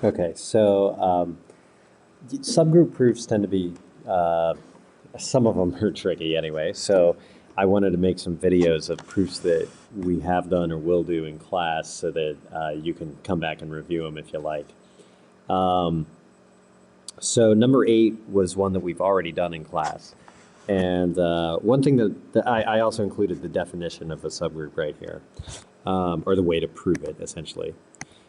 Okay, so subgroup proofs tend to be, some of them are tricky anyway. So I wanted to make some videos of proofs that we have done or will do in class so that you can come back and review them if you like. So number 8 was one that we've already done in class. And one thing that I also included the definition of a subgroup right here, or the way to prove it, essentially.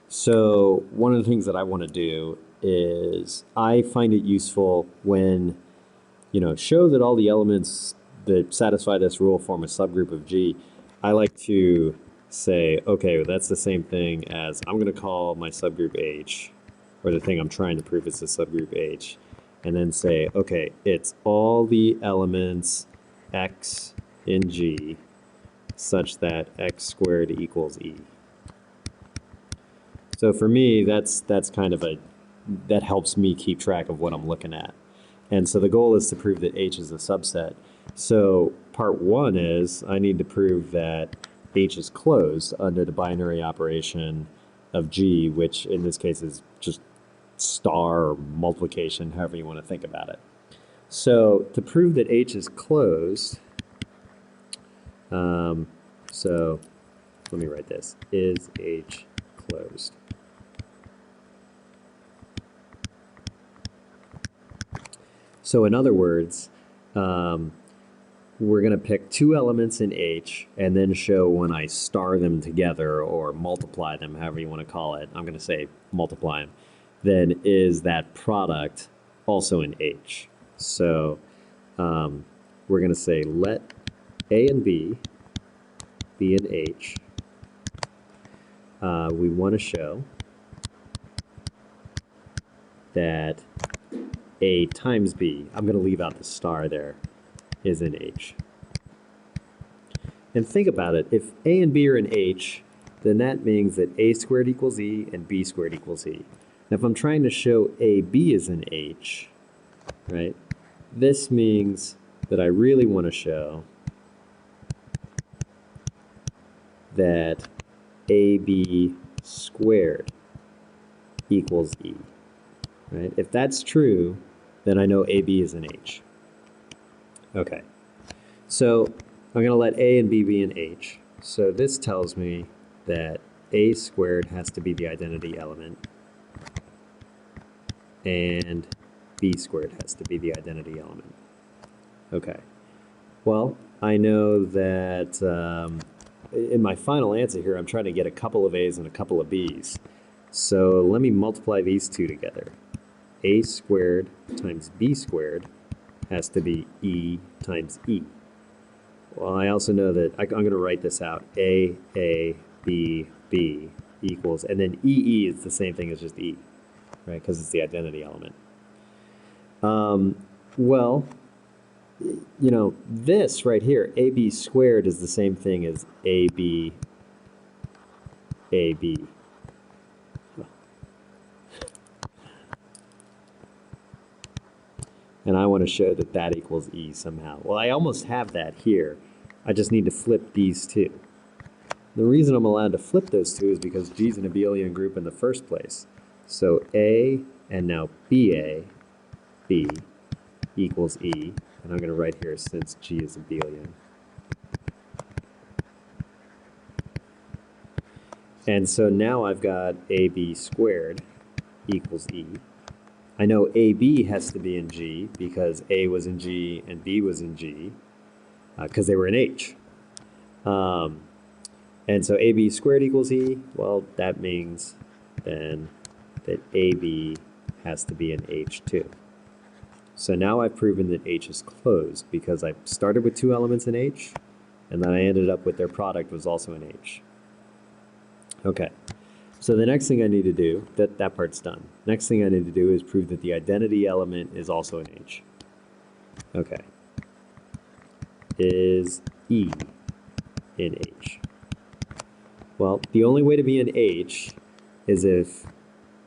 So one of the things that I want to do is I find it useful when, show that all the elements that satisfy this rule form a subgroup of G. I like to say, okay, well, that's the same thing as I'm going to call my subgroup H, or the thing I'm trying to prove is a subgroup H, and then say, okay, it's all the elements X in G such that X squared equals E. So for me, that's kind of that helps me keep track of what I'm looking at. And so the goal is to prove that H is a subset. So part 1 is I need to prove that H is closed under the binary operation of G, which in this case is just star or multiplication, however you want to think about it. So to prove that H is closed, so let me write this, is H closed? So in other words, we're going to pick two elements in H and then show when I star them together or multiply them, however you want to call it. I'm going to say multiply them. Then is that product also in H? So we're going to say let A and B be in H. We want to show that A times B, I'm going to leave out the star there, is in H. And think about it, if A and B are in H, then that means that A squared equals E and B squared equals E. Now if I'm trying to show AB is in H, right, this means that I really want to show that AB squared equals E. Right? If that's true, then I know AB is in H. Okay, so I'm going to let A and B be in H. So this tells me that A squared has to be the identity element and B squared has to be the identity element. Okay, well, I know that in my final answer here, I'm trying to get a couple of A's and a couple of B's. So let me multiply these two together. A squared times B squared has to be E times E. Well, I also know that I'm going to write this out. A, B, B equals, and then EE is the same thing as just E, right? Because it's the identity element. Well, you know, this right here, AB squared is the same thing as AB. And I want to show that that equals E somehow. Well, I almost have that here. I just need to flip these two. The reason I'm allowed to flip those two is because G is an abelian group in the first place. So A and now BA, B, equals E. And I'm going to write here since G is abelian. And so now I've got AB squared equals E. I know AB has to be in G because A was in G and B was in G because they were in H. And so AB squared equals E, well, that means then that AB has to be in H too. So now I've proven that H is closed because I started with two elements in H and then I ended up with their product was also in H. Okay. So the next thing I need to do, that part's done. Next thing I need to do is prove that the identity element is also in H. Okay. Is E in H? Well, the only way to be in H is if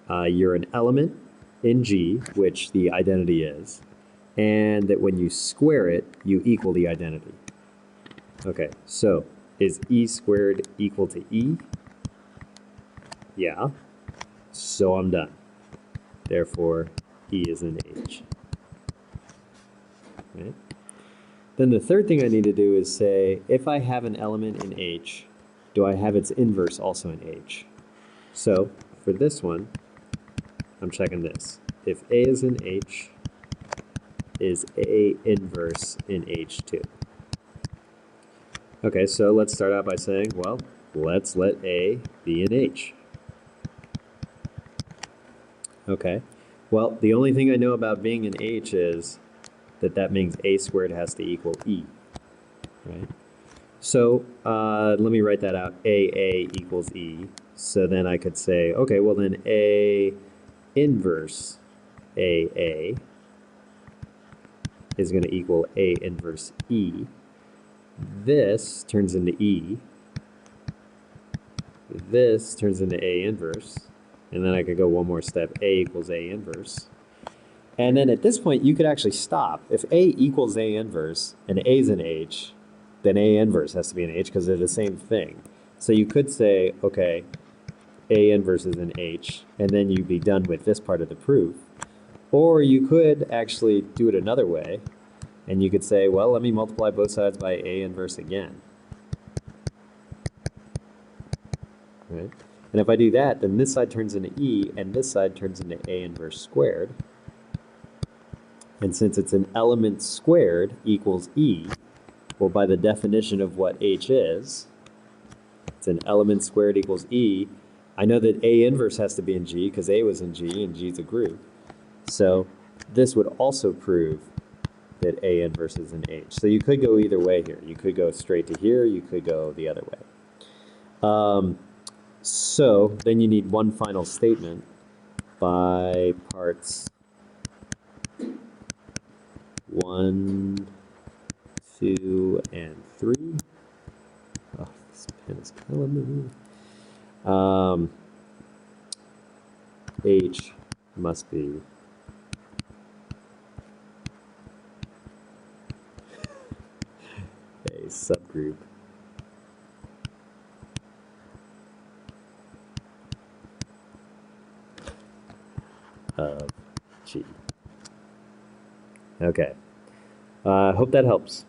you're an element in G, which the identity is, and that when you square it, you equal the identity. Okay, so is E squared equal to E? Yeah, so I'm done. Therefore, E is in H. Right? Then the third thing I need to do is say, if I have an element in H, do I have its inverse also in H? So for this one, I'm checking this. If A is in H, is A inverse in H2? Okay, so let's start out by saying, well, let's let A be in H. Okay, well, the only thing I know about being in H is that means A squared has to equal E, right? So let me write that out. AA equals E. So then I could say, okay, well then A inverse AA is going to equal A inverse E. This turns into E. This turns into A inverse. And then I could go one more step. A equals A inverse. And then at this point, you could actually stop. If A equals A inverse and A is in H, then A inverse has to be in H because they're the same thing. So you could say, okay, A inverse is in H, and then you'd be done with this part of the proof. Or you could actually do it another way, and you could say, well, let me multiply both sides by A inverse again. Right? And if I do that, then this side turns into E, and this side turns into A inverse squared. And since it's an element squared equals E, well, by the definition of what H is, it's an element squared equals E. I know that A inverse has to be in G because A was in G and G is a group. So this would also prove that A inverse is in H. So you could go either way here. You could go straight to here. You could go the other way. So then you need one final statement by parts 1, 2, and 3. Oh, this pen is killing me. H must be a subgroup of G. Okay. Hope that helps.